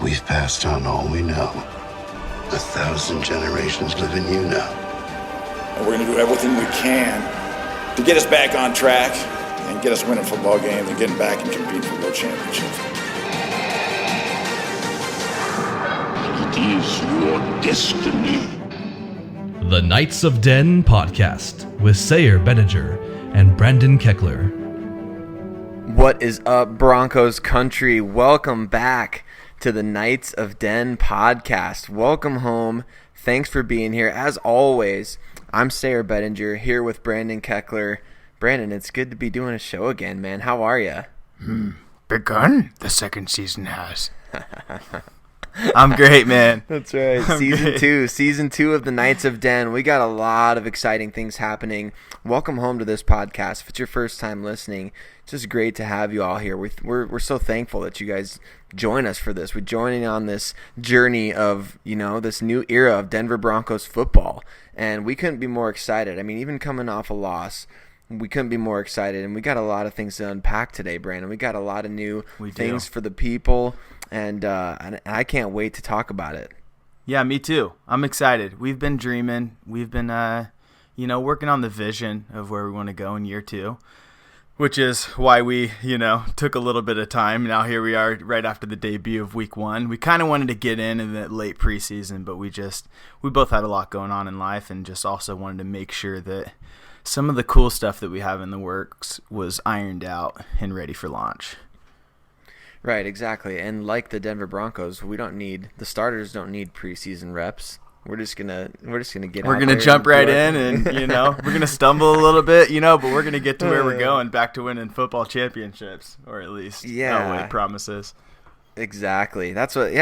We've passed on all we know. 1,000 generations live in you now. And we're going to do everything we can to get us back on track and get us winning football games and getting back and competing for world championships. It is your destiny. The Knights of Den podcast with Sayre, Bedinger, and Brandon Keckler. What is up, Broncos country? Welcome back to the Knights of Den podcast. Welcome home. Thanks for being here. As always, I'm Sayre Bedinger here with Brandon Keckler. Brandon, it's good to be doing a show again, man. How are you? Begun, the second season has. I'm great, man. That's right. Season two of the Knights of Den. We got a lot of exciting things happening. Welcome home to this podcast. If it's your first time listening, it's just great to have you all here. We're so thankful that you guys join us for this. We're joining on this journey of, this new era of Denver Broncos football, and we couldn't be more excited. I mean, even coming off a loss, we couldn't be more excited, and we got a lot of things to unpack today, Brandon. We got a lot of new things for the people, and I can't wait to talk about it. Yeah, me too. I'm excited. We've been dreaming. We've been, working on the vision of where we want to go in year two, which is why we, took a little bit of time. Now here we are right after the debut of week one. We kind of wanted to get in the late preseason, but we both had a lot going on in life and just also wanted to make sure that some of the cool stuff that we have in the works was ironed out and ready for launch. Right, exactly. And like the Denver Broncos, the starters don't need preseason reps. We're just gonna get. We're gonna jump right in, and we're gonna stumble a little bit, but we're gonna get to where we're going, back to winning football championships, or at least Elway promises. Exactly. That's what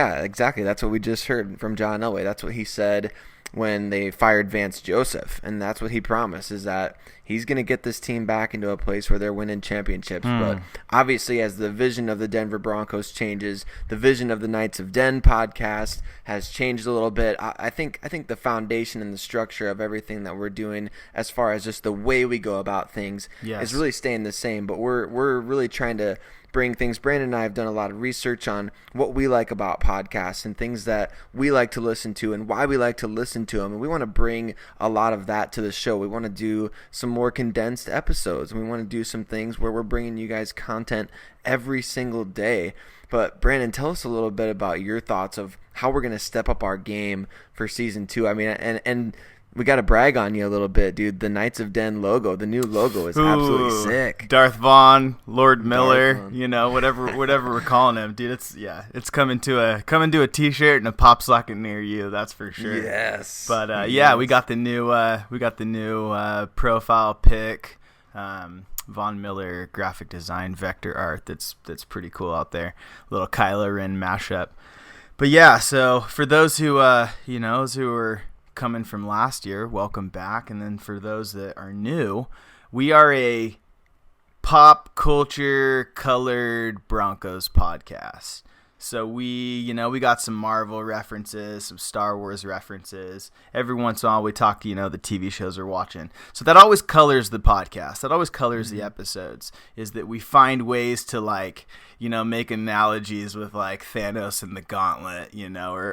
we just heard from John Elway. That's what he said when they fired Vance Joseph, and that's what he promised, is that he's going to get this team back into a place where they're winning championships. But obviously, as the vision of the Denver Broncos changes, the vision of the Knights of Den podcast has changed a little bit. I think the foundation and the structure of everything that we're doing, as far as just the way we go about things, is really staying the same. But we're really trying to bring things. Brandon and I have done a lot of research on what we like about podcasts and things that we like to listen to and why we like to listen to them. And we want to bring a lot of that to the show. We want to do some more condensed episodes, and we want to do some things where we're bringing you guys content every single day. But Brandon, tell us a little bit about your thoughts of how we're going to step up our game for season two. I mean, and we got to brag on you a little bit, dude. The Knights of Den logo, the new logo is absolutely sick. Darth Vaughn, Lord Miller, whatever we're calling him, dude. It's coming to a t-shirt and a pop socket near you. That's for sure. Yes. But we got the new profile pic, Von Miller graphic design vector art. That's pretty cool out there. Little Kylo Ren mashup. But yeah, so for those who are coming from last year, welcome back. And then for those that are new, we are a pop culture colored Broncos podcast. So we got some Marvel references, some Star Wars references. Every once in a while we talk, the TV shows we're watching. So that always colors the podcast. That always colors the episodes, is that we find ways to make analogies with like Thanos and the Gauntlet,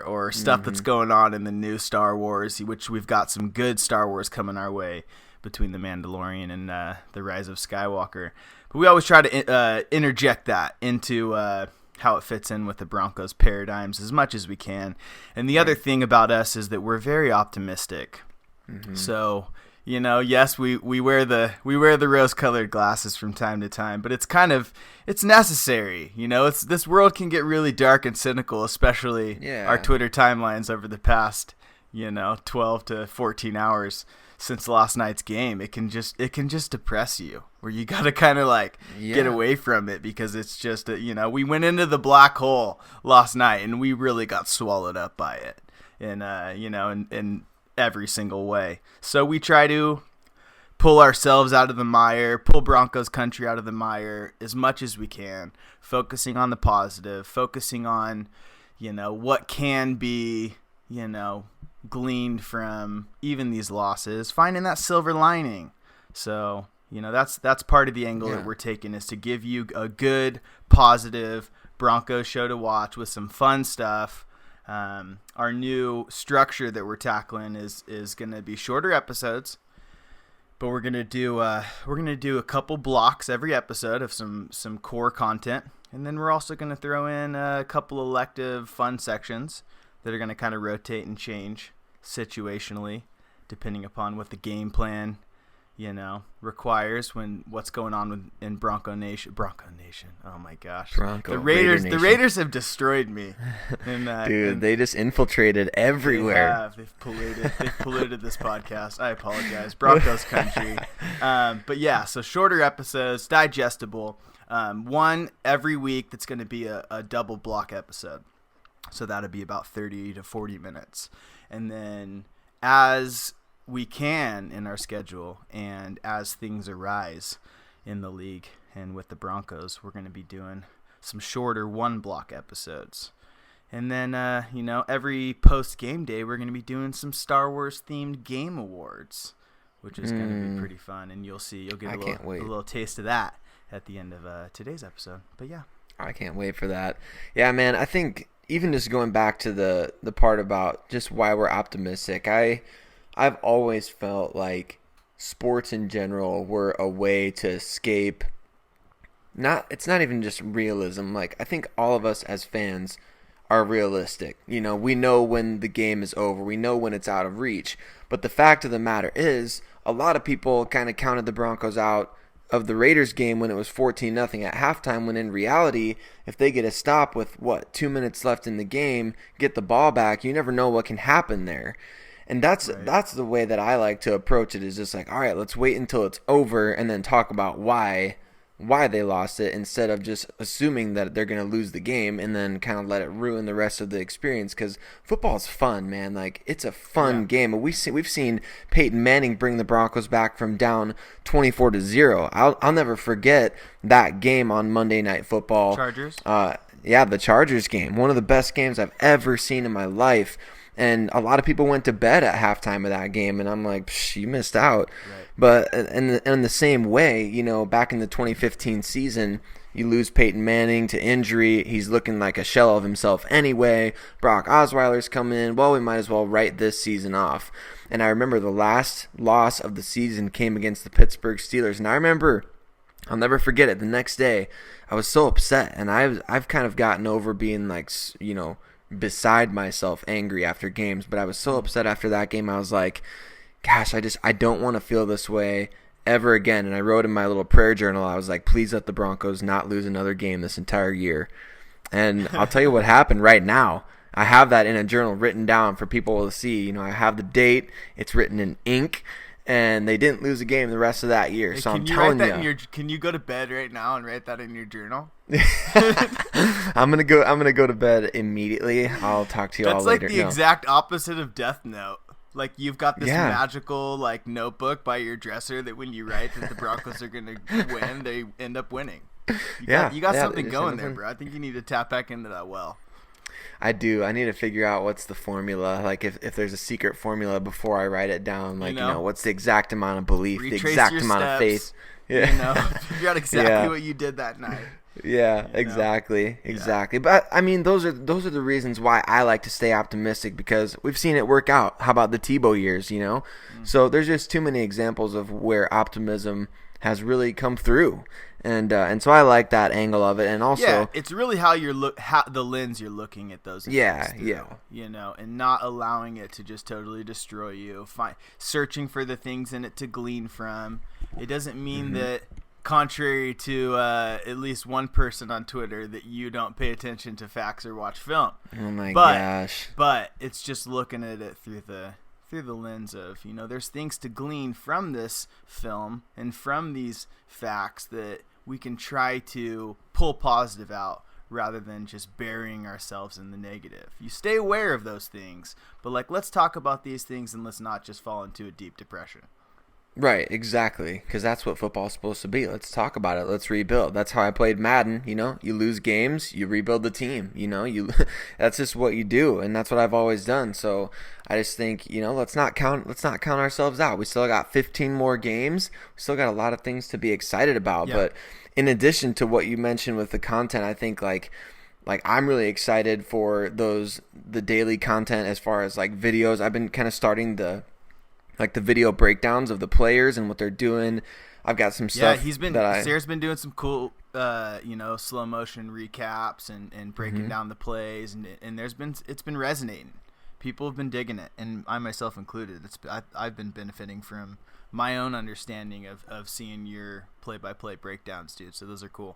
or stuff that's going on in the new Star Wars, which we've got some good Star Wars coming our way between The Mandalorian and The Rise of Skywalker. But we always try to interject that into how it fits in with the Broncos paradigms as much as we can. And the other thing about us is that we're very optimistic. So, yes, we wear the rose-colored glasses from time to time, but it's necessary. This world can get really dark and cynical, especially our Twitter timelines over the past, 12 to 14 hours since last night's game. It can just depress you, where you got to kind of get away from it, because it's just we went into the black hole last night and we really got swallowed up by it, and in every single way. So we try to pull ourselves out of the mire, pull Broncos country out of the mire as much as we can, focusing on the positive, focusing on what can be gleaned from even these losses, finding that silver lining. So that's part of the angle that we're taking, is to give you a good, positive, Broncos show to watch with some fun stuff. Our new structure that we're tackling is going to be shorter episodes, but we're going to do a couple blocks every episode of some core content, and then we're also going to throw in a couple elective fun sections that are going to kind of rotate and change situationally depending upon what the game plan requires when what's going on in Bronco Nation. Oh my gosh. The Raiders have destroyed me. Dude, they just infiltrated everywhere. They've polluted this podcast. I apologize. Broncos country. But yeah, so shorter episodes, digestible. One every week that's going to be a double block episode. So that'll be about 30 to 40 minutes. And then as we can in our schedule and as things arise in the league and with the Broncos, we're going to be doing some shorter one block episodes. And then, every post game day, we're going to be doing some Star Wars themed game awards, which is going to be pretty fun. And you'll get a little taste of that at the end of today's episode. But yeah, I can't wait for that. Yeah, man, I think even just going back to the part about just why we're optimistic, I've always felt like sports in general were a way to escape. It's not even just realism. Like, I think all of us as fans are realistic. We know when the game is over. We know when it's out of reach. But the fact of the matter is, a lot of people kind of counted the Broncos out of the Raiders game when it was 14-0 at halftime, when in reality, if they get a stop with 2 minutes left in the game, get the ball back, you never know what can happen there. And that's the way that I like to approach it, is just like, all right, let's wait until it's over and then talk about why they lost it, instead of just assuming that they're going to lose the game and then kind of let it ruin the rest of the experience. Because football's fun, man. Like, it's a fun game. We've seen Peyton Manning bring the Broncos back from down 24-0. I'll never forget that game on Monday Night Football. Chargers? The Chargers game. One of the best games I've ever seen in my life. And a lot of people went to bed at halftime of that game, and I'm like, you missed out. Right. But in the same way, back in the 2015 season, you lose Peyton Manning to injury. He's looking like a shell of himself anyway. Brock Osweiler's come in. Well, we might as well write this season off. And I remember the last loss of the season came against the Pittsburgh Steelers. And I remember, I'll never forget it, the next day, I was so upset. And I've kind of gotten over being like, beside myself angry after games, but I was so upset after that game. I was like, gosh, I don't want to feel this way ever again. And I wrote in my little prayer journal, I was like, please let the Broncos not lose another game this entire year. And I'll tell you what happened right now. I have that in a journal written down for people to see. I have the date, it's written in ink, and they didn't lose a game the rest of that year. Hey, so I'm telling you. Can you go to bed right now and write that in your journal? I'm gonna go to bed immediately. I'll talk to you all later. That's like the exact opposite of Death Note. Like, you've got this magical notebook by your dresser that when you write that the Broncos are gonna win, they end up winning. You got something going there, bro. I think you need to tap back into that well. I do. I need to figure out what's the formula. Like, if there's a secret formula before I write it down. Like, what's the exact amount of belief, the exact amount of faith. Yeah. Figure out exactly what you did that night. Yeah, exactly. But I mean, those are the reasons why I like to stay optimistic, because we've seen it work out. How about the Tebow years? Mm-hmm. So there's just too many examples of where optimism has really come through. And so I like that angle of it, and also it's really how the lens you're looking at those things through, and not allowing it to just totally destroy you. Searching for the things in it to glean from. It doesn't mean that, contrary to at least one person on Twitter, that you don't pay attention to facts or watch film. Oh my gosh! But it's just looking at it through the lens of, there's things to glean from this film and from these facts that we can try to pull positive out rather than just burying ourselves in the negative. You stay aware of those things, but let's talk about these things and let's not just fall into a deep depression. Right, exactly, because that's what football's supposed to be. Let's talk about it. Let's rebuild. That's how I played Madden. You lose games, you rebuild the team. That's just what you do, and that's what I've always done. So I just think, let's not count ourselves out. We still got 15 more games. We still got a lot of things to be excited about. Yeah. But in addition to what you mentioned with the content, I think like I'm really excited for the daily content as far as like videos. I've been kind of starting the video breakdowns of the players and what they're doing. I've got some stuff. Yeah, Sayre's been doing some cool, slow motion recaps and breaking down the plays, and it's been resonating. People have been digging it, and I myself included. I've been benefiting from my own understanding of seeing your play-by-play breakdowns, dude. So those are cool.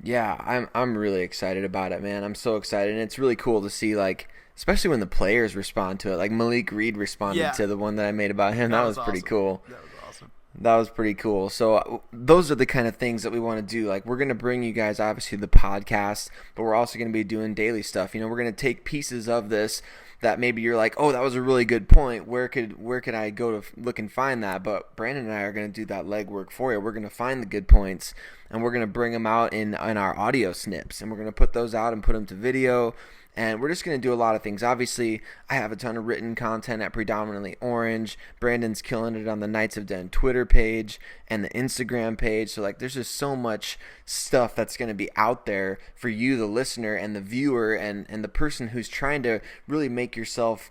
Yeah, I'm really excited about it, man. I'm so excited, and it's really cool to see, like, especially when the players respond to it. Like Malik Reed responded to the one that I made about him. That was pretty cool. That was awesome. That was pretty cool. So those are the kind of things that we want to do. Like, we're going to bring you guys, obviously, the podcast, but we're also going to be doing daily stuff. You know, we're going to take pieces of this that maybe you're like, oh, that was a really good point. Where could I go to look and find that? But Brandon and I are going to do that legwork for you. We're going to find the good points, and we're going to bring them out in our audio snips, and we're going to put those out and put them to video. And we're just going to do a lot of things. Obviously, I have a ton of written content at Predominantly Orange. Brandon's killing it on the Knights of Den Twitter page and the Instagram page. So, like, there's just so much stuff that's going to be out there for you, the listener, and the viewer, and the person who's trying to really make yourself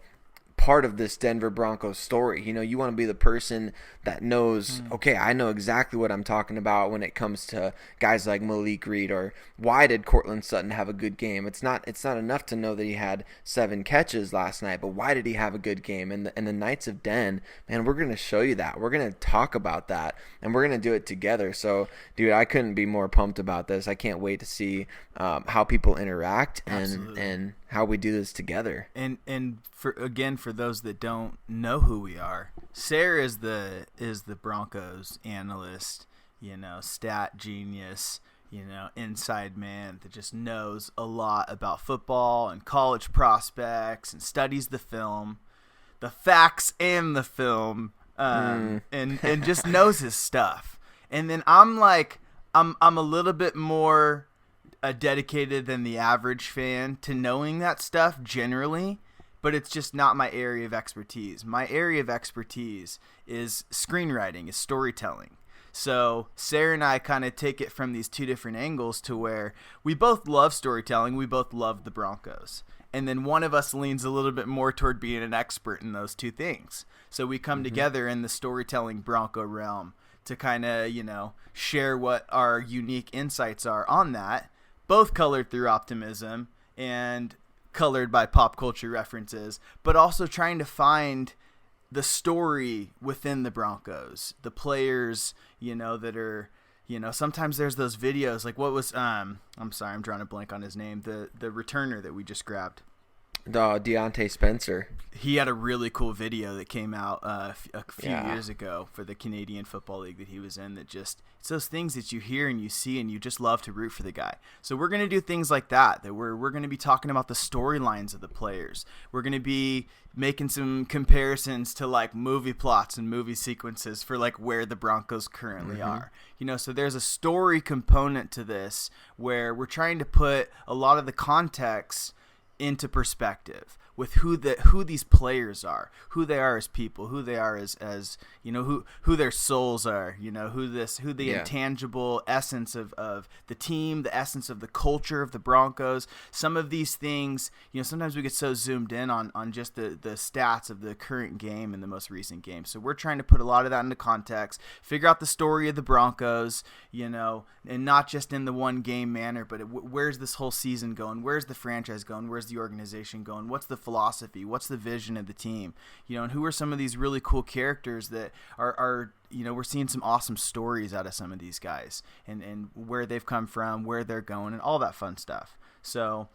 part of this Denver Broncos story. You know, you want to be the person that knows, okay, I know exactly what I'm talking about when it comes to guys like Malik Reed, or why did Cortland Sutton have a good game? It's not enough to know that he had 7 catches last night, but why did he have a good game? And the Knights of Den, man, we're going to show you that. We're going to talk about that, and we're going to do it together. So, dude, I couldn't be more pumped about this. I can't wait to see how people interact and how we do this together. And for those that don't know who we are, Sayre is the Broncos analyst, stat genius, inside man that just knows a lot about football and college prospects and studies the film, the facts and the film, and just knows his stuff. And then I'm a little bit more dedicated than the average fan to knowing that stuff generally, but it's just not my area of expertise. My area of expertise is screenwriting, is storytelling. So Sayre and I kind of take it from these two different angles to where we both love storytelling. We both love the Broncos. And then one of us leans a little bit more toward being an expert in those two things. So we come together in the storytelling Bronco realm to kind of, share what our unique insights are on that, both colored through optimism and colored by pop culture references, but also trying to find the story within the Broncos, the players, that are, sometimes there's those videos, like what was, I'm sorry, I'm drawing a blank on his name, the returner that we just grabbed. Deontay Spencer. He had a really cool video that came out a few years ago for the Canadian Football League that he was in, that just, it's those things that you hear and you see and you just love to root for the guy. So we're going to do things like that we're going to be talking about the storylines of the players. We're going to be making some comparisons to like movie plots and movie sequences for like where the Broncos currently are. So there's a story component to this where we're trying to put a lot of the context into perspective with who these players are, who they are as people, who they are as who their souls are, who the intangible essence of the team, the essence of the culture of the Broncos. Some of these things, sometimes we get so zoomed in on just the stats of the current game and the most recent game. So we're trying to put a lot of that into context, figure out the story of the Broncos, and not just in the one game manner, but where's this whole season going? Where's the franchise going? Where's the organization going? What's the philosophy? What's the vision of the team? And who are some of these really cool characters that are we're seeing some awesome stories out of some of these guys and where they've come from, where they're going, and all that fun stuff. So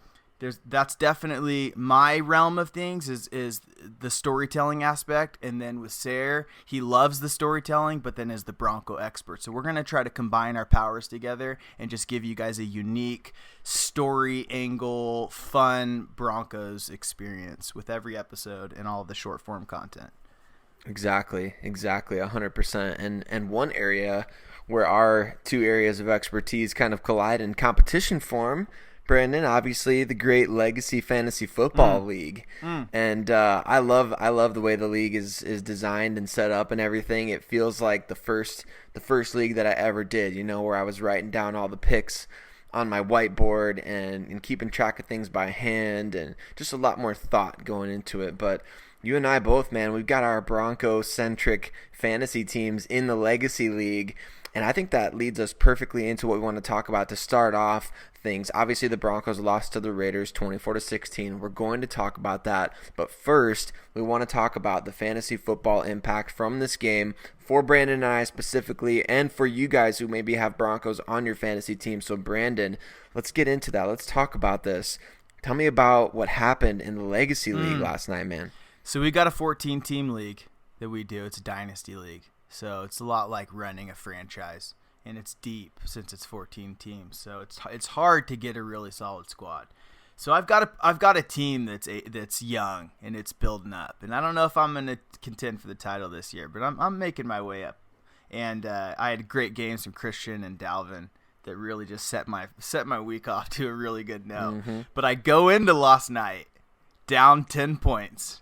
that's definitely my realm of things is the storytelling aspect. And then with Sayre, he loves the storytelling, but then is the Bronco expert. So we're going to try to combine our powers together and just give you guys a unique story angle, fun Broncos experience with every episode and all of the short form content. Exactly, 100%. And one area where our two areas of expertise kind of collide in competition form, Brandon, obviously the great Legacy Fantasy Football League. And I love the way the league is designed and set up and everything. It feels like the first league that I ever did, where I was writing down all the picks on my whiteboard and keeping track of things by hand, and just a lot more thought going into it. But you and I both, man, we've got our Bronco-centric fantasy teams in the Legacy League, and I think that leads us perfectly into what we want to talk about to start off things. Obviously, the Broncos lost to the Raiders 24-16. We're going to talk about that, but first, we want to talk about the fantasy football impact from this game for Brandon and I specifically, and for you guys who maybe have Broncos on your fantasy team. So, Brandon, let's get into that. Let's talk about this. Tell me about what happened in the Legacy League last night, man. So we got a 14-team league that we do. It's a dynasty league. So it's a lot like running a franchise, and it's deep since it's 14 teams. So it's hard to get a really solid squad. So I've got a team that's young and it's building up, and I don't know if I'm going to contend for the title this year, but I'm making my way up. And I had great games from Christian and Dalvin that really just set my week off to a really good note. But I go into last night down 10 points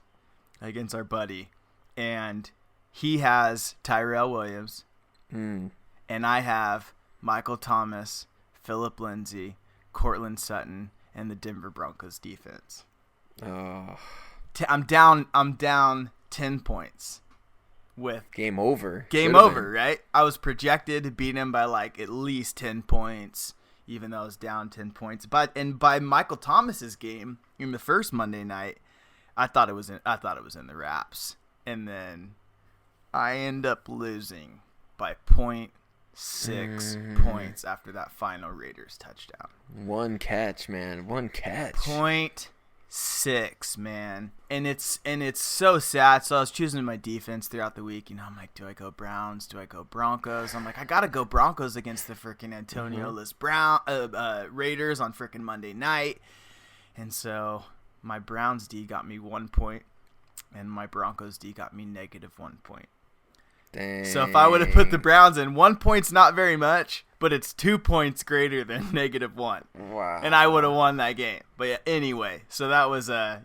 against our buddy, and he has Tyrell Williams, and I have Michael Thomas, Phillip Lindsay, Cortland Sutton, and the Denver Broncos defense. Oh, I'm down 10 points. With game over, right? I was projected to beat him by like at least 10 points, even though I was down 10 points. But by Michael Thomas's game in the first Monday night, I thought it was in the wraps, and then I end up losing by 0.6 points after that final Raiders touchdown. One catch, man. 0.6, man. And it's so sad. So I was choosing my defense throughout the week. I'm like, do I go Browns? Do I go Broncos? I'm like, I gotta go Broncos against the freaking Antonio Raiders on freaking Monday night. And so my Browns D got me 1 point, and my Broncos D got me -1 point. Dang. So if I would have put the Browns in, 1 point's not very much, but it's 2 points greater than -1. Wow. And I would have won that game. But yeah, anyway, so that was that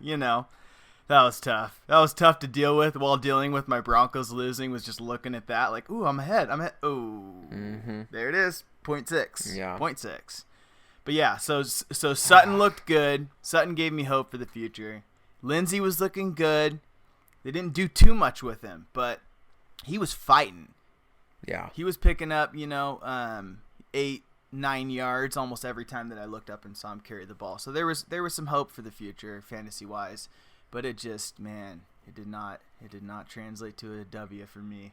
was tough. That was tough to deal with while dealing with my Broncos losing, was just looking at that like, ooh, I'm ahead. Ooh. There it is. 0.6. Yeah. 0.6. But yeah, so Sutton looked good. Sutton gave me hope for the future. Lindsey was looking good. They didn't do too much with him, but he was fighting. Yeah. He was picking up, 8, 9 yards almost every time that I looked up and saw him carry the ball. So there was some hope for the future fantasy wise, but it just, man, it did not translate to a W for me.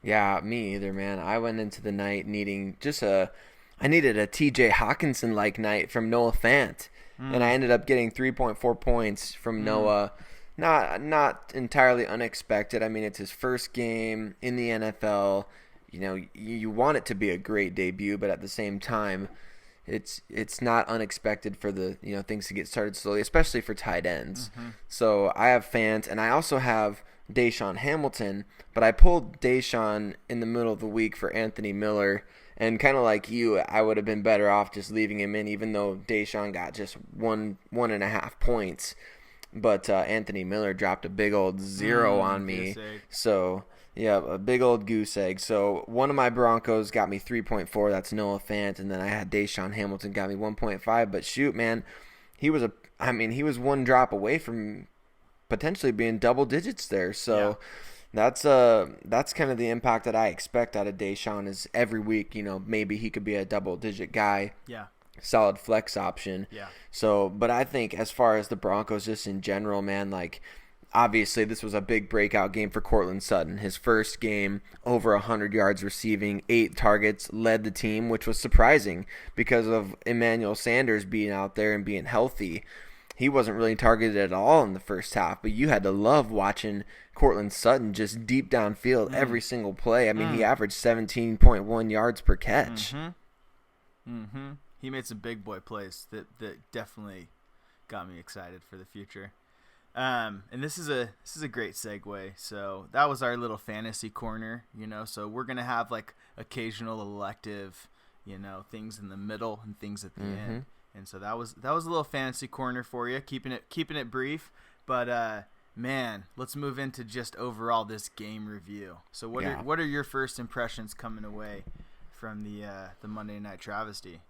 Yeah, me either, man. I went into the night needing I needed a TJ Hawkinson-like night from Noah Fant, and I ended up getting 3.4 points from Noah. Not entirely unexpected. I mean, it's his first game in the NFL. You want it to be a great debut, but at the same time, it's not unexpected for the things to get started slowly, especially for tight ends. So I have Fant, and I also have Deshaun Hamilton, but I pulled Deshaun in the middle of the week for Anthony Miller. And kind of like you, I would have been better off just leaving him in, even though Deshaun got just 1.5 points. But Anthony Miller dropped a big old 0 on me. So, yeah, a big old goose egg. So, one of my Broncos got me 3.4. That's Noah Fant. And then I had Deshaun Hamilton got me 1.5. But shoot, man, he was one drop away from potentially being double digits there. So, yeah. That's kind of the impact that I expect out of Deshaun is every week, maybe he could be a double-digit guy. Yeah. Solid flex option. Yeah. So, but I think as far as the Broncos just in general, man, like obviously this was a big breakout game for Cortland Sutton. His first game, over 100 yards receiving, 8 targets, led the team, which was surprising because of Emmanuel Sanders being out there and being healthy. He wasn't really targeted at all in the first half, but you had to love watching Cortland Sutton just deep downfield every single play. I mean, he averaged 17.1 yards per catch. He made some big boy plays that definitely got me excited for the future. And this is a great segue. So that was our little fantasy corner, So we're gonna have like occasional elective, things in the middle and things at the end. And so that was a little fantasy corner for you, keeping it brief. But man, let's move into just overall this game review. So what are your first impressions coming away from the Monday Night Travesty?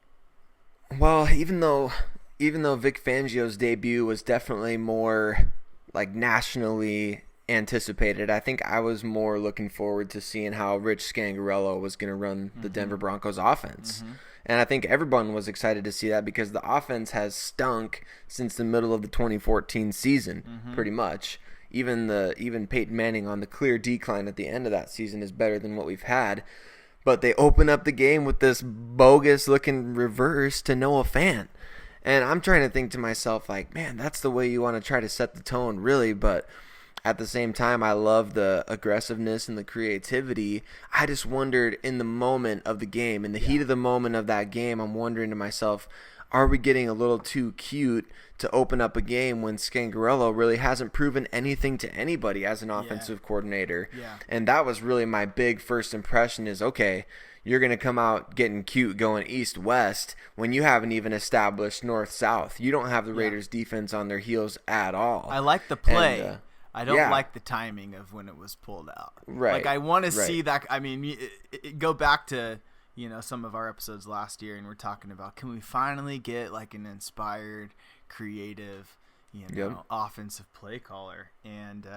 Well, even though Vic Fangio's debut was definitely more like nationally anticipated, I think I was more looking forward to seeing how Rich Scangarello was going to run the Denver Broncos offense. And I think everyone was excited to see that because the offense has stunk since the middle of the 2014 season, pretty much. Even Peyton Manning on the clear decline at the end of that season is better than what we've had. But they open up the game with this bogus-looking reverse to Noah Fant. And I'm trying to think to myself, like, man, that's the way you want to try to set the tone, really. But at the same time, I love the aggressiveness and the creativity. I just wondered in the moment of the game, in the heat of the moment of that game, I'm wondering to myself, are we getting a little too cute to open up a game when Scangarello really hasn't proven anything to anybody as an offensive coordinator? Yeah. And that was really my big first impression is, okay, you're going to come out getting cute going east-west when you haven't even established north-south. You don't have the Raiders defense on their heels at all. I like the play. And, I don't like the timing of when it was pulled out. Right. Like, I want to see that. I mean, go back to, some of our episodes last year, and we're talking about, can we finally get like an inspired, creative, offensive play caller? And,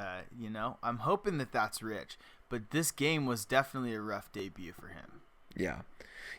I'm hoping that that's Rich. But this game was definitely a rough debut for him. Yeah.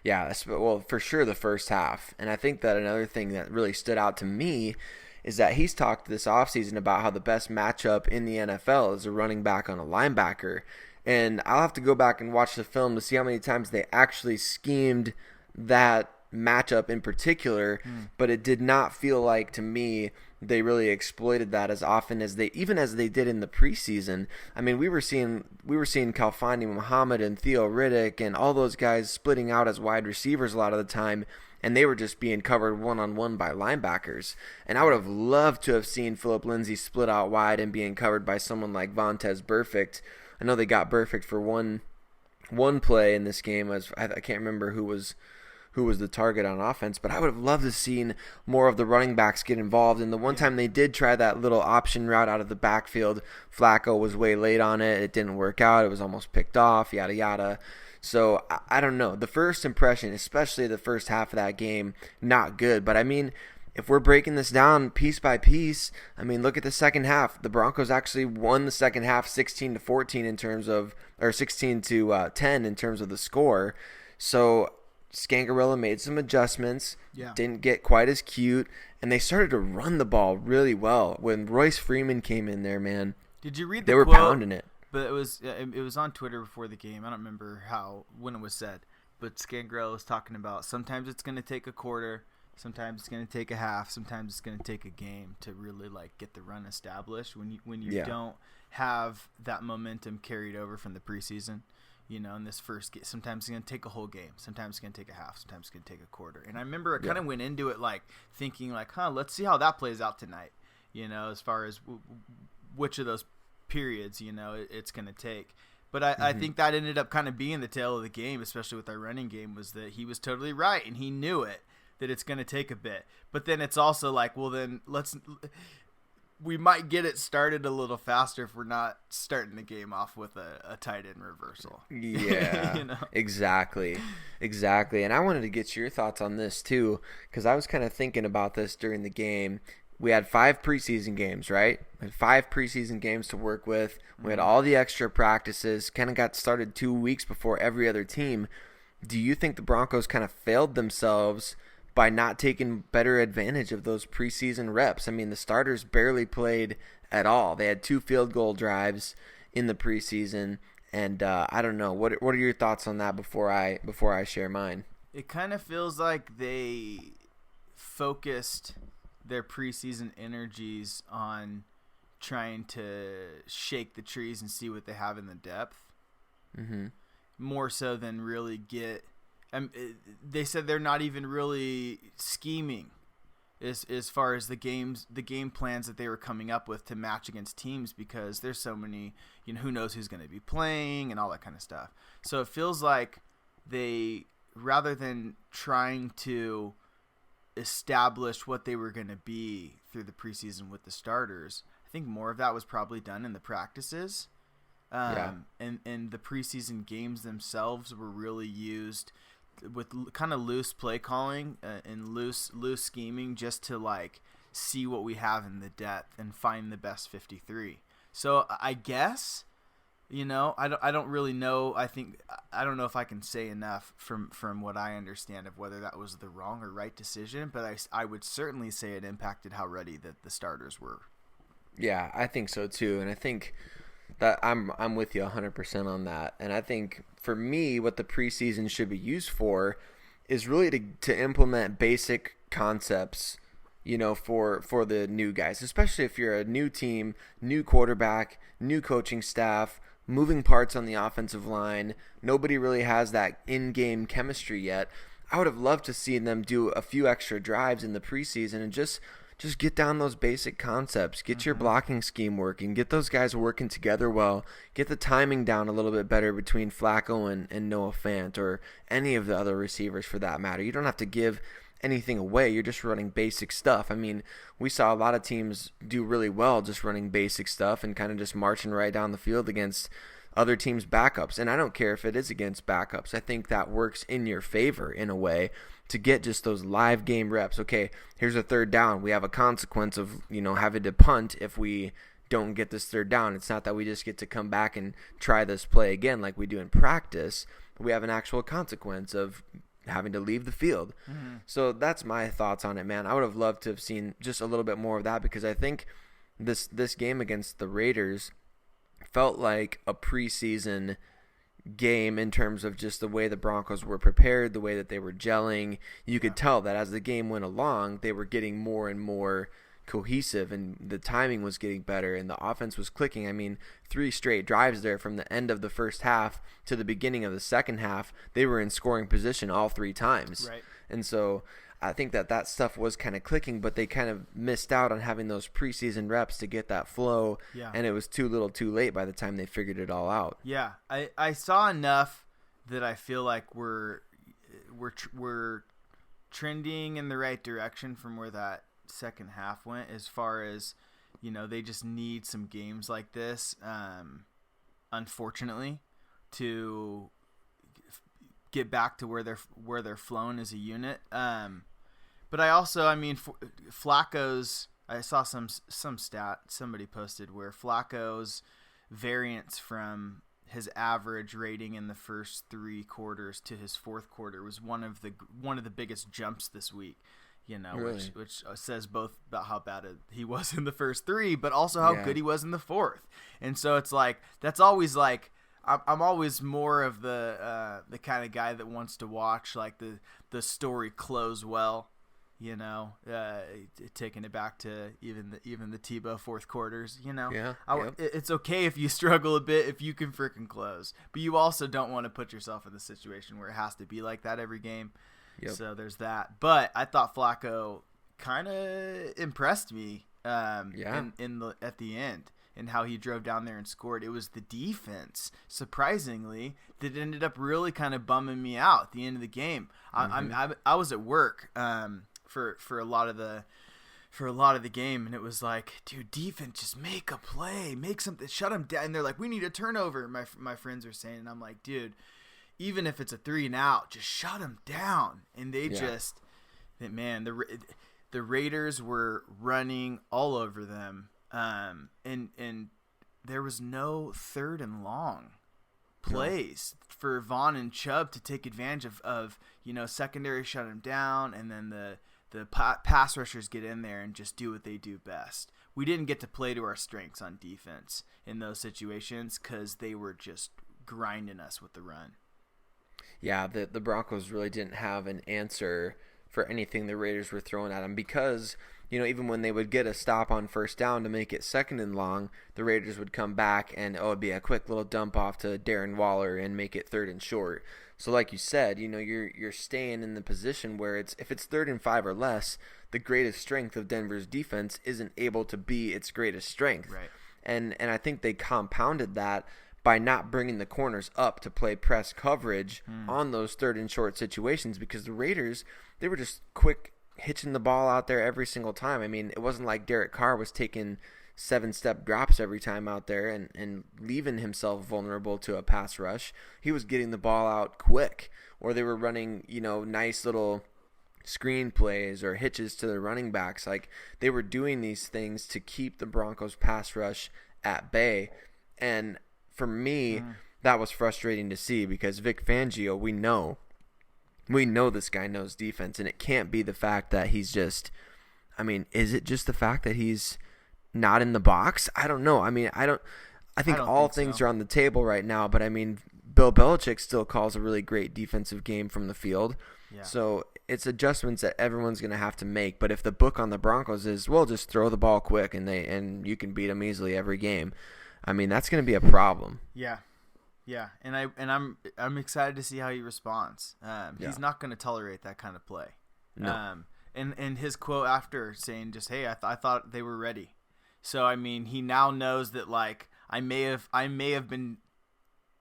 Yeah, well, for sure the first half. And I think that another thing that really stood out to me is that he's talked this offseason about how the best matchup in the NFL is a running back on a linebacker. And I'll have to go back and watch the film to see how many times they actually schemed that matchup in particular, but it did not feel like to me they really exploited that as often as they did in the preseason. I mean, we were seeing Khalfani Muhammad and Theo Riddick and all those guys splitting out as wide receivers a lot of the time, and they were just being covered one-on-one by linebackers. And I would have loved to have seen Philip Lindsay split out wide and being covered by someone like Vontez Burfict. I know they got Burfict for one play in this game. I can't remember who was the target on offense, but I would have loved to have seen more of the running backs get involved. And the one time they did try that little option route out of the backfield, Flacco was way late on it. It didn't work out. It was almost picked off, yada, yada. So, I don't know. The first impression, especially the first half of that game, not good. But, I mean, if we're breaking this down piece by piece, I mean, look at the second half. The Broncos actually won the second half 16-14 in terms of, or 16-10 in terms of the score. So, Scangarello made some adjustments, didn't get quite as cute, and they started to run the ball really well. When Royce Freeman came in there, man, did you read they were pounding it. But it was on Twitter before the game. I don't remember when it was said, but Scangarello was talking about sometimes it's going to take a quarter, sometimes it's going to take a half, sometimes it's going to take a game to really like get the run established. When you don't have that momentum carried over from the preseason. In this first game, sometimes it's going to take a whole game. Sometimes it's going to take a half. Sometimes it's going to take a quarter. And I remember I kind of went into it like thinking like, let's see how that plays out tonight, as far as which of those periods, it's going to take. But I think that ended up kind of being the tail of the game, especially with our running game, was that he was totally right. And he knew it, that it's going to take a bit. But then it's also like, well, then we might get it started a little faster if we're not starting the game off with a tight end reversal. Yeah, exactly. And I wanted to get your thoughts on this too, because I was kind of thinking about this during the game. We had 5 preseason games, right? We had 5 preseason games to work with. We had all the extra practices, kind of got started 2 weeks before every other team. Do you think the Broncos kind of failed themselves by not taking better advantage of those preseason reps? I mean, the starters barely played at all. They had 2 field goal drives in the preseason, and I don't know. What are your thoughts on that before I share mine? It kind of feels like they focused their preseason energies on trying to shake the trees and see what they have in the depth, more so than really get. They said they're not even really scheming as far as the game plans that they were coming up with to match against teams, because there's so many, who knows who's going to be playing and all that kind of stuff. So it feels like they, rather than trying to establish what they were going to be through the preseason with the starters, I think more of that was probably done in the practices. And the preseason games themselves were really used kind of loose play calling and loose scheming, just to like see what we have in the depth and find the best 53. So I guess, I don't really know. I don't know if I can say enough from what I understand of whether that was the wrong or right decision, but I would certainly say it impacted how ready that the starters were. Yeah, I think so too, and I think that I'm with you 100% on that. And I think for me, what the preseason should be used for is really to implement basic concepts, for the new guys, especially if you're a new team, new quarterback, new coaching staff, moving parts on the offensive line. Nobody really has that in-game chemistry yet. I would have loved to see them do a few extra drives in the preseason and just get down those basic concepts, get your blocking scheme working, get those guys working together well, get the timing down a little bit better between Flacco and Noah Fant, or any of the other receivers for that matter. You don't have to give anything away. You're just running basic stuff. I mean, we saw a lot of teams do really well just running basic stuff and kind of just marching right down the field against other teams' backups. And I don't care if it is against backups. I think that works in your favor in a way to get just those live game reps. Okay, here's a third down. We have a consequence of, having to punt if we don't get this third down. It's not that we just get to come back and try this play again like we do in practice. We have an actual consequence of having to leave the field. So that's my thoughts on it, man. I would have loved to have seen just a little bit more of that, because I think this game against the Raiders felt like a preseason game in terms of just the way the Broncos were prepared, the way that they were gelling. You could tell that as the game went along, they were getting more and more cohesive, and the timing was getting better, and the offense was clicking. I mean, 3 straight drives there from the end of the first half to the beginning of the second half. They were in scoring position all 3 times. Right. And so I think that stuff was kind of clicking, but they kind of missed out on having those preseason reps to get that flow. Yeah. And it was too little too late by the time they figured it all out. Yeah. I saw enough that I feel like we're trending in the right direction from where that second half went, as far as, they just need some games like this, unfortunately, to get back to where they're flown as a unit. But I also, Flacco's, I saw some stat somebody posted where Flacco's variance from his average rating in the first 3 quarters to his fourth quarter was one of the biggest jumps this week. Really? Which says both about how bad he was in the first 3, but also how good he was in the fourth. And so it's like, that's always like, I'm always more of the kind of guy that wants to watch like the story close well, taking it back to even the Tebow fourth quarters, Yeah. It's okay if you struggle a bit if you can freaking close, but you also don't want to put yourself in the situation where it has to be like that every game. Yep. So there's that. But I thought Flacco kind of impressed me at the end, and how he drove down there and scored. It was the defense, surprisingly, that ended up really kind of bumming me out at the end of the game. I was at work for a lot of the game, and it was like, dude, defense, just make a play, make something, shut them down. And they're like, we need a turnover. My friends are saying, and I'm like, dude, even if it's a 3 and out, just shut them down. And they the Raiders were running all over them. And there was no 3rd and long plays for Vaughn and Chubb to take advantage of secondary shut him down, and then the pass rushers get in there and just do what they do best. We didn't get to play to our strengths on defense in those situations because they were just grinding us with the run. Yeah, the Broncos really didn't have an answer for anything the Raiders were throwing at them, because even when they would get a stop on first down to make it 2nd and long, the Raiders would come back and it'd be a quick little dump off to Darren Waller and make it 3rd and short. So like you said, you're staying in the position where if it's 3rd and 5 or less, the greatest strength of Denver's defense isn't able to be its greatest strength. Right. And I think they compounded that by not bringing the corners up to play press coverage on those 3rd and short situations, because the Raiders, they were just quick hitching the ball out there every single time. I mean, it wasn't like Derek Carr was taking 7-step drops every time out there and leaving himself vulnerable to a pass rush. He was getting the ball out quick, or they were running, nice little screen plays or hitches to the running backs. Like, they were doing these things to keep the Broncos pass rush at bay. And for me, that was frustrating to see, because Vic Fangio, we know this guy knows defense, and it can't be the fact that he's just, is it just the fact that he's not in the box? I don't know. I think all things are on the table right now, but Bill Belichick still calls a really great defensive game from the field. Yeah. So it's adjustments that everyone's going to have to make. But if the book on the Broncos is, well, just throw the ball quick and you can beat them easily every game, that's going to be a problem. Yeah. Yeah, and I'm excited to see how he responds. He's not going to tolerate that kind of play. No. And his quote after saying just, hey, I thought they were ready. So he now knows that, like, I may have been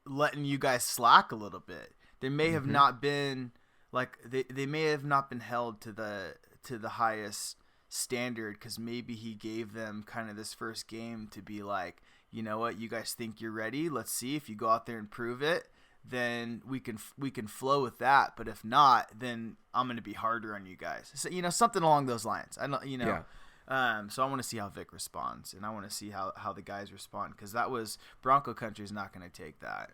letting you guys slack a little bit. There may have not been, like, they may have not been held to the highest standard, because maybe he gave them kind of this first game to be like, you know what, you guys think you're ready? Let's see. If you go out there and prove it, then we can flow with that. But if not, then I'm going to be harder on you guys. So, something along those lines. I don't, Yeah. So I want to see how Vic responds, and I want to see how the guys respond, because that was Bronco country is not going to take that.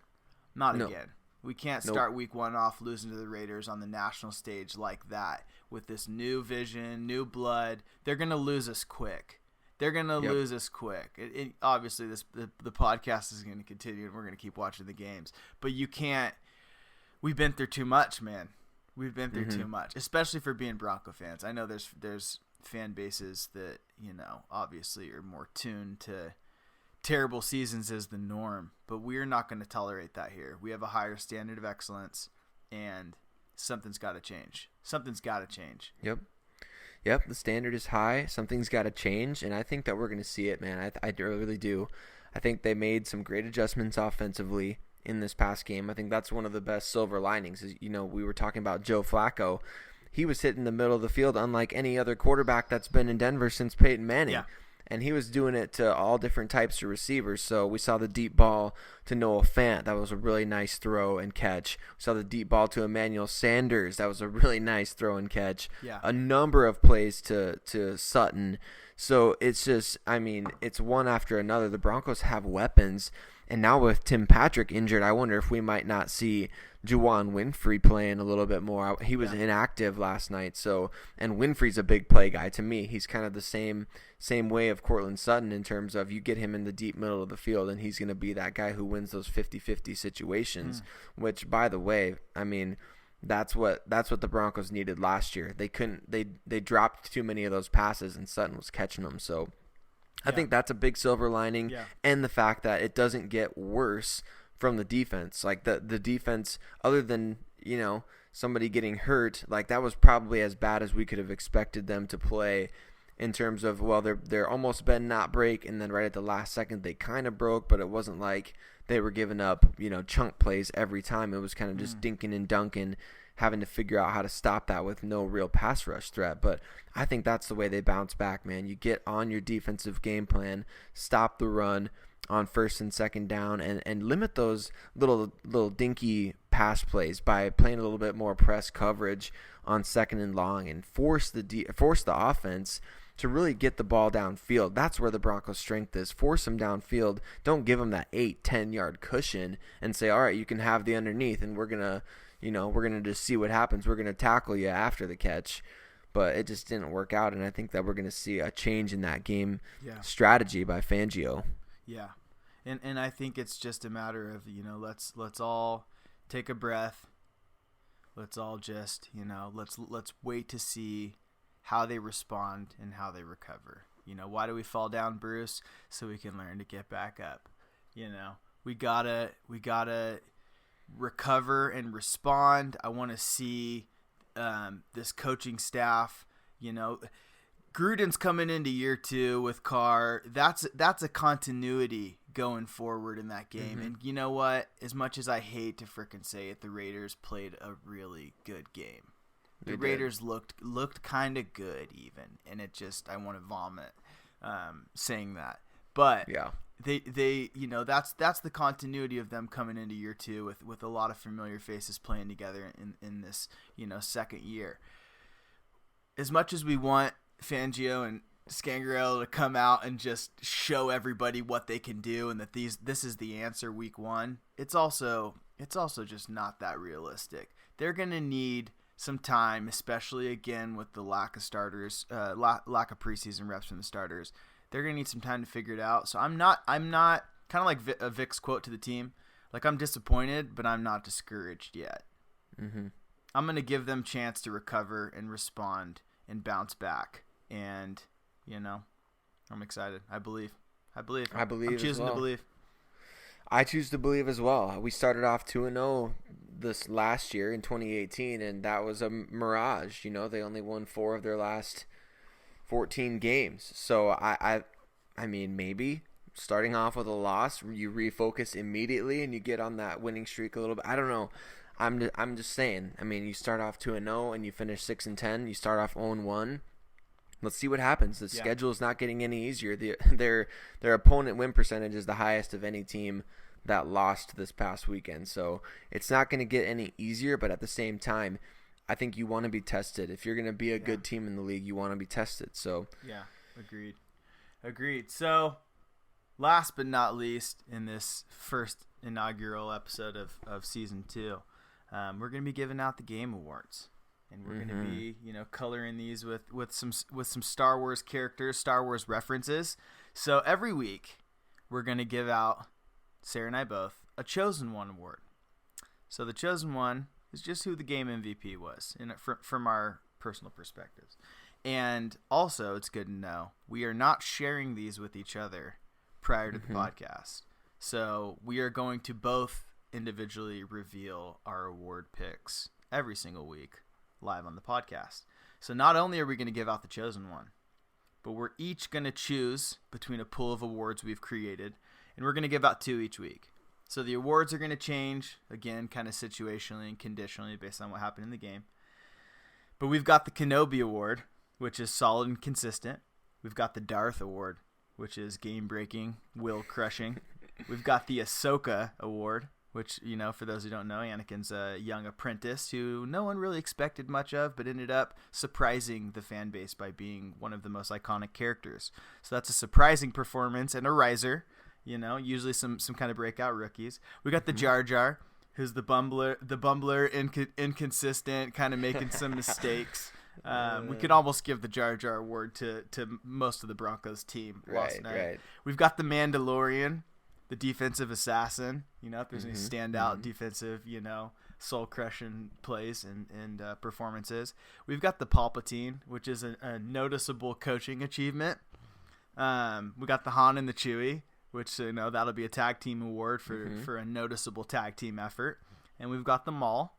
Not again. We can't start week 1 off losing to the Raiders on the national stage like that with this new vision, new blood. They're going to lose us quick. They're going to lose us quick. Obviously, the podcast is going to continue, and we're going to keep watching the games. But you can't – we've been through too much, man. We've been through too much, especially for being Bronco fans. I know there's fan bases that, obviously are more tuned to terrible seasons as the norm. But we're not going to tolerate that here. We have a higher standard of excellence, and something's got to change. Something's got to change. Yep, the standard is high. Something's got to change, and I think that we're going to see it, man. I really do. I think they made some great adjustments offensively in this past game. I think that's one of the best silver linings. Is, we were talking about Joe Flacco. He was hitting the middle of the field unlike any other quarterback that's been in Denver since Peyton Manning. Yeah. And he was doing it to all different types of receivers. So we saw the deep ball to Noah Fant. That was a really nice throw and catch. We saw the deep ball to Emmanuel Sanders. That was a really nice throw and catch. Yeah. A number of plays to Sutton. So it's just, it's one after another. The Broncos have weapons. And now with Tim Patrick injured, I wonder if we might not see Juwan Winfrey playing a little bit more. He was inactive last night. So, and Winfrey's a big play guy to me. He's kind of the same way of Cortland Sutton in terms of you get him in the deep middle of the field, and he's going to be that guy who wins those 50-50 situations, which, by the way, that's what the Broncos needed last year. They dropped too many of those passes, and Sutton was catching them. So I think that's a big silver lining, and the fact that it doesn't get worse from the defense. Like the defense, other than somebody getting hurt, like that was probably as bad as we could have expected them to play. In terms of, well, they're almost been not break, and then right at the last second they kind of broke, but it wasn't like they were giving up chunk plays every time. It was kind of just dinking and dunking, having to figure out how to stop that with no real pass rush threat. But I think that's the way they bounce back, man. You get on your defensive game plan, stop the run on first and second down, and limit those little dinky pass plays by playing a little bit more press coverage on second and long, and force the offense to really get the ball downfield. That's where the Broncos' strength is. Force them downfield. Don't give them that 8-10 yard cushion and say, all right, you can have the underneath, and we're gonna just see what happens. We're gonna tackle you after the catch. But it just didn't work out, and I think that we're gonna see a change in that game strategy by Fangio. Yeah, and I think it's just a matter of let's all take a breath. Let's all just let's wait to see how they respond and how they recover. Why do we fall down, Bruce? So we can learn to get back up. We gotta recover and respond. I want to see this coaching staff. Gruden's coming into year 2 with Carr. That's a continuity going forward in that game. And you know what? As much as I hate to frickin' say it, the Raiders played a really good game. The Raiders looked kind of good even, and it just, I want to vomit saying that. But yeah, they that's the continuity of them coming into year 2 with a lot of familiar faces playing together in this second year. As much as we want Fangio and Scangarello to come out and just show everybody what they can do and that this is the answer week 1, it's also just not that realistic. They're going to need some time, especially again with the lack of starters, lack of preseason reps from the starters. They're going to need some time to figure it out. So I'm not kind of like Vic's quote to the team, like I'm disappointed, but I'm not discouraged yet. Mm-hmm. I'm going to give them a chance to recover and respond and bounce back. And, I'm excited. I believe. I'm choosing to believe. I choose to believe as well. We started off 2-0 this last year in 2018, and that was a mirage. They only won 4 of their last 14 games. So I mean, maybe starting off with a loss, you refocus immediately and you get on that winning streak a little bit. I don't know. I'm just saying. I mean, you start off 2-0 and you finish 6-10. You start off 0-1. Let's see what happens. The schedule is not getting any easier. Their opponent win percentage is the highest of any team that lost this past weekend. So it's not going to get any easier, but at the same time, I think you want to be tested. If you're going to be a good team in the league, you want to be tested. So yeah, agreed. So last but not least, in this first inaugural episode of season 2, we're going to be giving out the game awards. And we're going to be, coloring these with some Star Wars characters, Star Wars references. So every week, we're going to give out, Sayre and I both, a Chosen One award. So the Chosen One is just who the game MVP was from our personal perspectives. And also, it's good to know, we are not sharing these with each other prior to the podcast. So we are going to both individually reveal our award picks every single week live on the podcast. So not only are we going to give out the Chosen One, but we're each going to choose between a pool of awards we've created, and we're going to give out 2 each week. So the awards are going to change, again, kind of situationally and conditionally based on what happened in the game. But we've got the Kenobi Award, which is solid and consistent. We've got the Darth Award, which is game-breaking, will-crushing. We've got the Ahsoka Award, which, for those who don't know, Anakin's a young apprentice who no one really expected much of, but ended up surprising the fan base by being one of the most iconic characters. So that's a surprising performance and a riser, usually some kind of breakout rookies. We got the Jar Jar, who's the bumbler, inconsistent, kind of making some mistakes. We could almost give the Jar Jar award to most of the Broncos team last night. Right. We've got the Mandalorian, the defensive assassin, if there's any standout defensive, soul-crushing plays and performances. We've got the Palpatine, which is a noticeable coaching achievement. We got the Han and the Chewie, which, that'll be a tag team award for a noticeable tag team effort. And we've got the Maul,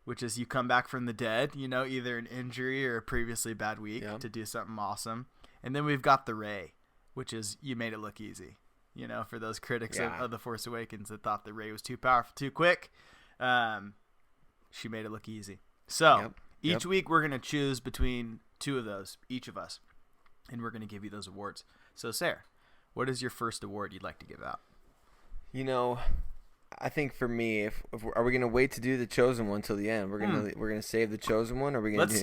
which is you come back from the dead, either an injury or a previously bad week to do something awesome. And then we've got the Rey, which is you made it look easy. For those critics of The Force Awakens that thought the Rey was too powerful, too quick, she made it look easy. So each week we're going to choose between 2 of those, each of us, and we're going to give you those awards. So, Sayre, what is your first award you'd like to give out? I think for me, if are we going to wait to do the Chosen One till the end? We're gonna save the Chosen One, or are we going to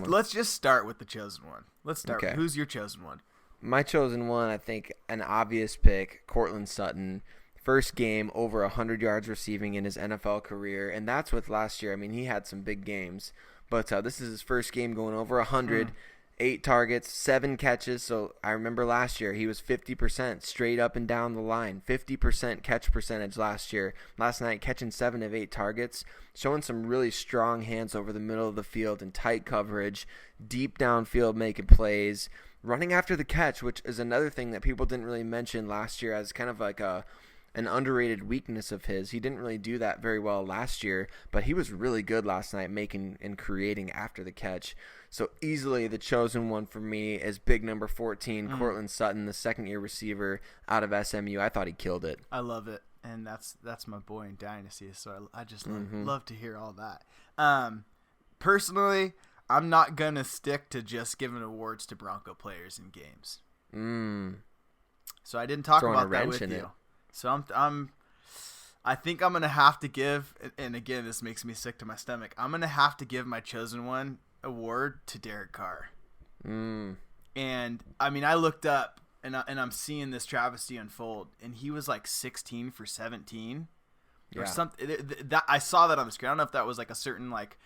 Let's just start with the Chosen One. Let's start. Okay. Who's your Chosen One? My Chosen One, I think, an obvious pick, Courtland Sutton. First game, over 100 yards receiving in his NFL career, and that's with last year. I mean, he had some big games, but this is his first game going over 100, 8 targets, 7 catches. So I remember last year he was 50% straight up and down the line, 50% catch percentage last year. Last night, catching 7 of 8 targets, showing some really strong hands over the middle of the field in tight coverage, deep downfield making plays. Running after the catch, which is another thing that people didn't really mention last year as kind of like an underrated weakness of his. He didn't really do that very well last year, but he was really good last night making and creating after the catch. So easily the Chosen One for me is big number 14, Courtland Sutton, the second-year receiver out of SMU. I thought he killed it. I love it, and that's my boy in Dynasty, so I just love to hear all that. Personally, I'm not going to stick to just giving awards to Bronco players in games. So I didn't talk Throwing about a that wrench with in you. it. So I think I'm gonna have to give, and again, this makes me sick to my stomach. I'm gonna have to give my chosen one award to Derek Carr. And I mean, I looked up and I'm seeing this travesty unfold, and he was like 16 for 17 or something. That I saw that on the screen. I don't know if that was like a certain like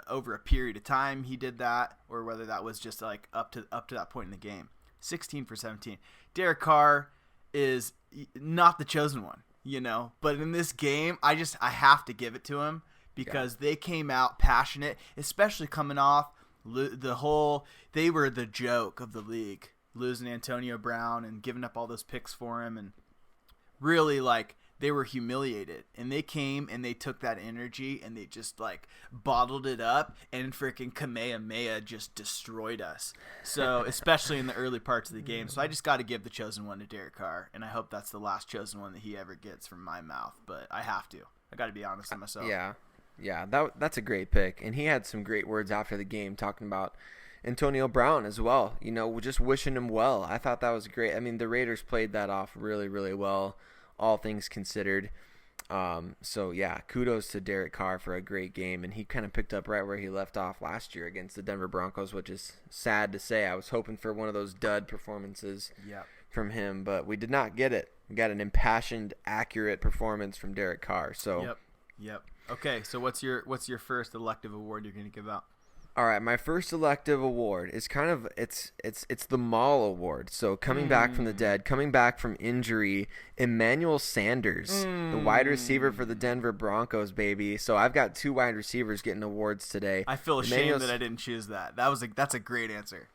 over a period of time he did that, or whether that was just like up to that point in the game. 16 for 17. Derek Carr is not the chosen one, you know, but in this game, I have to give it to him because they came out passionate, especially coming off they were the joke of the league, losing Antonio Brown and giving up all those picks for him, and really like they were humiliated, and they came and they took that energy and they just like bottled it up, and freaking Kamehameha just destroyed us. So especially in the early parts of the game. So I just got to give the chosen one to Derek Carr, and I hope that's the last chosen one that he ever gets from my mouth, but I have to. I got to be honest with myself. Yeah, that's a great pick. And he had some great words after the game talking about Antonio Brown as well. You know, just wishing him well. I thought that was great. I mean, the Raiders played that off really, really well, all things considered. So, yeah, kudos to Derek Carr for a great game. And he kind of picked up right where he left off last year against the Denver Broncos, which is sad to say. I was hoping for one of those dud performances from him, but we did not get it. We got an impassioned, accurate performance from Derek Carr. So. Yep. Okay, so what's your first elective award you're going to give out? All right, my first elective award is kind of it's the Maul Award. So coming back from the dead, coming back from injury, Emmanuel Sanders, the wide receiver for the Denver Broncos, baby. So I've got 2 wide receivers getting awards today. I feel ashamed that I didn't choose that. That's a great answer.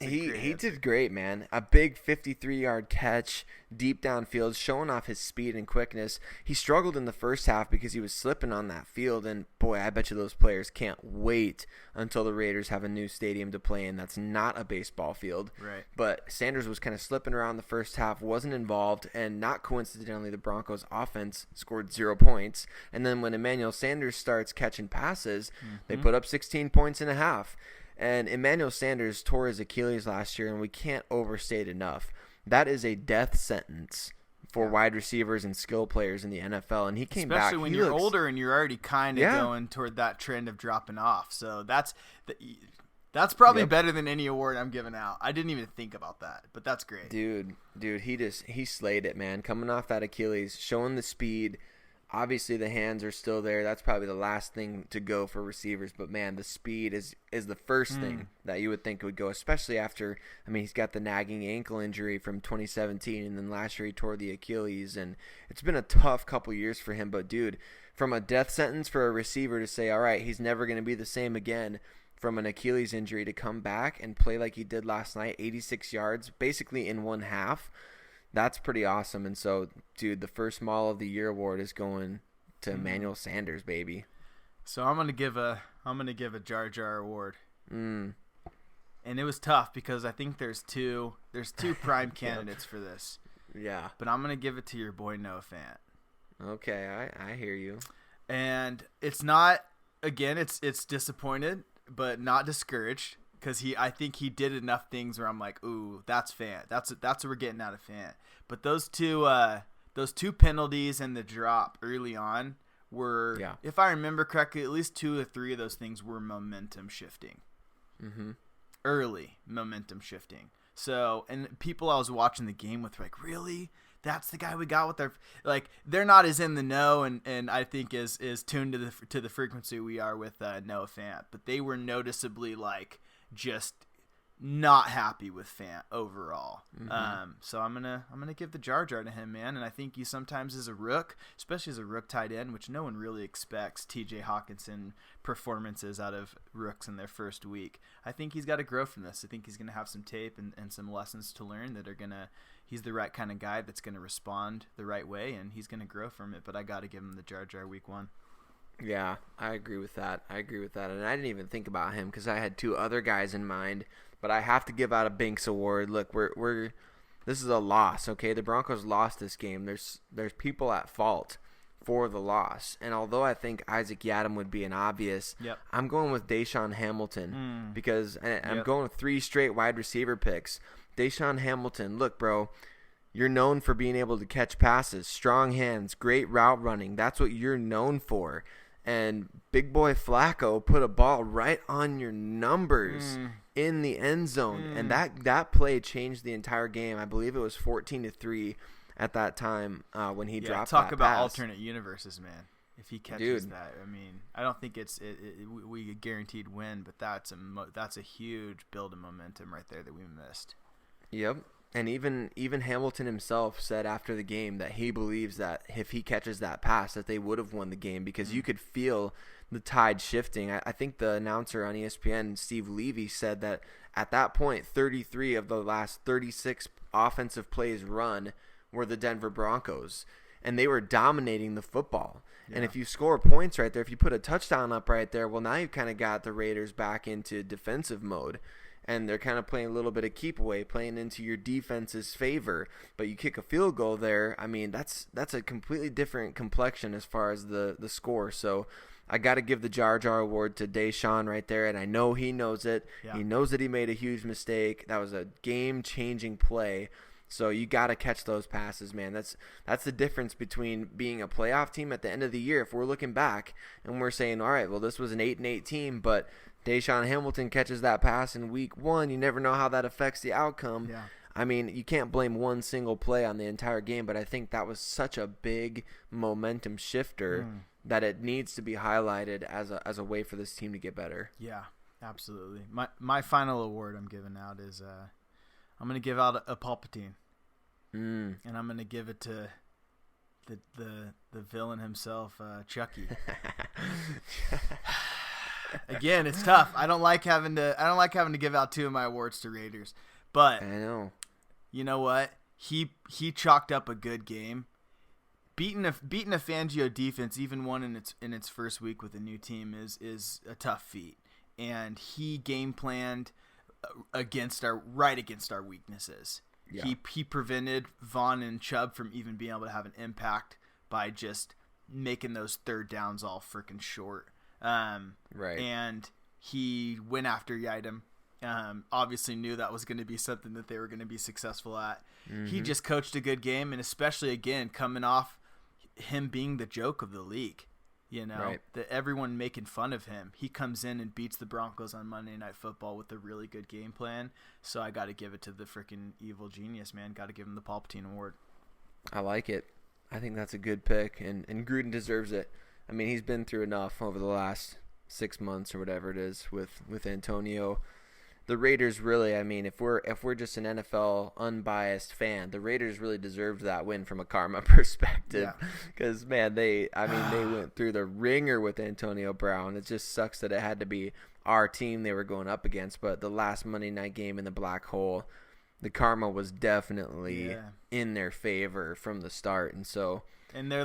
He did great, man. A big 53-yard catch deep downfield, showing off his speed and quickness. He struggled in the first half because he was slipping on that field, and boy, I bet you those players can't wait until the Raiders have a new stadium to play in that's not a baseball field. Right. But Sanders was kind of slipping around the first half, wasn't involved, and not coincidentally, the Broncos offense scored 0 points. And then when Emmanuel Sanders starts catching passes, they put up 16 points and a half. And Emmanuel Sanders tore his Achilles last year, and we can't overstate enough. That is a death sentence for wide receivers and skill players in the NFL. And he came back. Especially when you're older and you're already kind of going toward that trend of dropping off. So that's probably better than any award I'm giving out. I didn't even think about that, but that's great. Dude, he slayed it, man. Coming off that Achilles, showing the speed. Obviously, the hands are still there. That's probably the last thing to go for receivers. But, man, the speed is the first thing that you would think would go, especially after, I mean, he's got the nagging ankle injury from 2017, and then last year he tore the Achilles. And it's been a tough couple years for him. But, dude, from a death sentence for a receiver to say, all right, he's never going to be the same again, from an Achilles injury to come back and play like he did last night, 86 yards, basically in one half. That's pretty awesome. And so, dude, the first Maul of the Year award is going to Emmanuel Sanders, baby. So I'm gonna give a Jar Jar award. And it was tough because I think there's two prime candidates for this. Yeah. But I'm gonna give it to your boy Noah Fant. Okay, I hear you. And it's not, again, it's disappointed, but not discouraged. Because I think he did enough things where I'm like, ooh, that's Fant. That's what we're getting out of Fant. But those two penalties and the drop early on were, if I remember correctly, at least 2 or 3 of those things were momentum shifting. Early momentum shifting. So, and people I was watching the game with were like, really? That's the guy we got with their, like, they're not as in the know and I think is tuned to the frequency we are with Noah Fant. But they were noticeably like just not happy with Fant overall. So I'm gonna give the Jar Jar to him, man. And I think he sometimes is a rook, especially as a rook tight end, which no one really expects TJ Hawkinson performances out of rooks in their first week. I think he's got to grow from this. I think he's gonna have some tape and some lessons to learn that are gonna. He's the right kind of guy that's gonna respond the right way, and he's gonna grow from it. But I got to give him the Jar Jar week 1. Yeah, I agree with that. And I didn't even think about him because I had 2 other guys in mind. But I have to give out a Binks Award. Look, this is a loss, okay? The Broncos lost this game. There's people at fault for the loss. And although I think Isaac Yiadom would be an obvious, I'm going with Deshaun Hamilton because I'm going with 3 straight wide receiver picks. Deshaun Hamilton, look, bro, You're known for being able to catch passes, strong hands, great route running. That's what you're known for. And big boy Flacco put a ball right on your numbers in the end zone. And that play changed the entire game. I believe it was 14-3 at that time when he dropped that pass. Talk about alternate universes, man. If he catches that, I mean, I don't think we guaranteed win, but that's a huge build of momentum right there that we missed. Yep. And even Hamilton himself said after the game that he believes that if he catches that pass that they would have won the game, because you could feel the tide shifting. I think the announcer on ESPN, Steve Levy, said that at that point 33 of the last 36 offensive plays run were the Denver Broncos, and they were dominating the football. Yeah. And if you score points right there, if you put a touchdown up right there, well, now you've kind of got the Raiders back into defensive mode. And they're kind of playing a little bit of keep away, playing into your defense's favor. But you kick a field goal there, I mean, that's a completely different complexion as far as the score. So I got to give the Jar Jar Award to Deshaun right there, and I know he knows it. Yeah. He knows that he made a huge mistake. That was a game-changing play. So you got to catch those passes, man. That's the difference between being a playoff team at the end of the year. If we're looking back and we're saying, all right, well, this was an 8-8 team, but Deshaun Hamilton catches that pass in week 1. You never know how that affects the outcome. Yeah. I mean, you can't blame one single play on the entire game, but I think that was such a big momentum shifter that it needs to be highlighted as a way for this team to get better. Yeah, absolutely. My final award I'm giving out is I'm going to give out a Palpatine. And I'm going to give it to the villain himself, Chucky. Again, it's tough. I don't like having to give out 2 of my awards to Raiders, but I know. You know what? He chalked up a good game. Beating a Fangio defense, even one in its first week with a new team, is a tough feat. And he game planned against our weaknesses. Yeah. He prevented Vaughn and Chubb from even being able to have an impact by just making those third downs all freaking short. Right. And he went after Yiadom. Obviously knew that was going to be something that they were going to be successful at. He just coached a good game, and especially, again, coming off him being the joke of the league, that everyone making fun of him. He comes in and beats the Broncos on Monday Night Football with a really good game plan. So I got to give it to the freaking evil genius, man. Got to give him the Palpatine Award. I like it. I think that's a good pick, and Gruden deserves it. I mean, he's been through enough over the last 6 months or whatever it is with Antonio. The Raiders really, I mean, if we're just an NFL unbiased fan, the Raiders really deserved that win from a karma perspective. Because, man, they went through the ringer with Antonio Brown. It just sucks that it had to be our team they were going up against. But the last Monday night game in the black hole, the karma was definitely in their favor from the start. And so, and the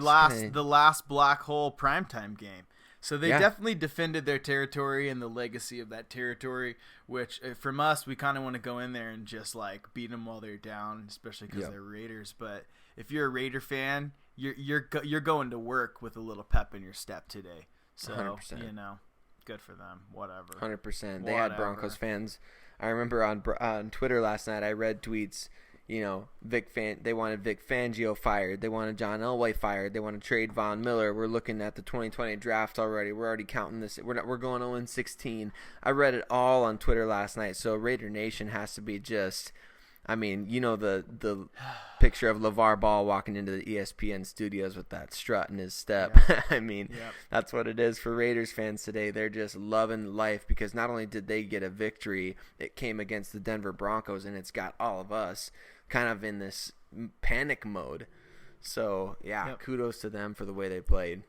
last black hole primetime game. So they definitely defended their territory and the legacy of that territory, which from us, we kind of want to go in there and just like beat them while they're down, especially because they're Raiders. But if you're a Raider fan, you're going to work with a little pep in your step today. So, 100%. Good for them. Whatever. 100%. They had Broncos fans. I remember on Twitter last night, I read tweets. They wanted Vic Fangio fired. They wanted John Elway fired. They want to trade Von Miller. We're looking at the 2020 draft already. We're already counting this. We're going 0-16. I read it all on Twitter last night. So Raider Nation has to be just, I mean, the picture of LeVar Ball walking into the ESPN studios with that strut in his step. Yeah. I mean, that's what it is for Raiders fans today. They're just loving life because not only did they get a victory, it came against the Denver Broncos, and it's got all of us kind of in this panic mode. So, kudos to them for the way they played.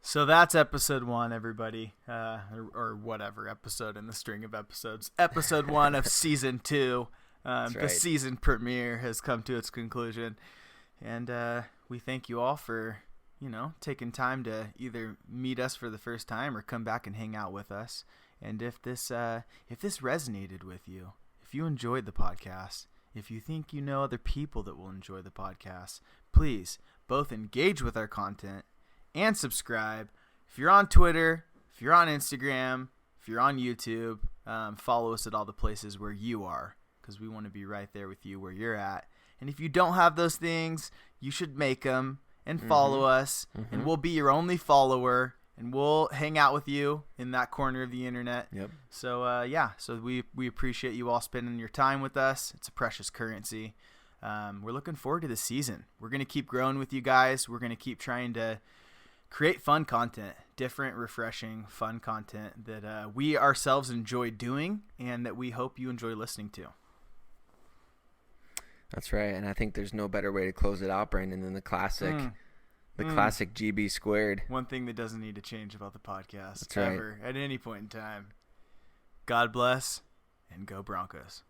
So that's episode 1, everybody, or whatever episode in the string of episodes. Episode 1 of season 2. The season premiere has come to its conclusion. And we thank you all for, taking time to either meet us for the first time or come back and hang out with us. And if this resonated with you, if you enjoyed the podcast, if you think you know other people that will enjoy the podcast, please both engage with our content and subscribe. If you're on Twitter, if you're on Instagram, if you're on YouTube, follow us at all the places where you are, because we want to be right there with you where you're at. And if you don't have those things, you should make them and follow us, and we'll be your only follower, and we'll hang out with you in that corner of the internet. Yep. So, so we appreciate you all spending your time with us. It's a precious currency. We're looking forward to the season. We're going to keep growing with you guys. We're going to keep trying to create fun content, different, refreshing, fun content that we ourselves enjoy doing and that we hope you enjoy listening to. That's right, and I think there's no better way to close it out, Brandon, than the classic classic GB squared. One thing that doesn't need to change about the podcast That's ever, at any point in time. God bless, and go Broncos.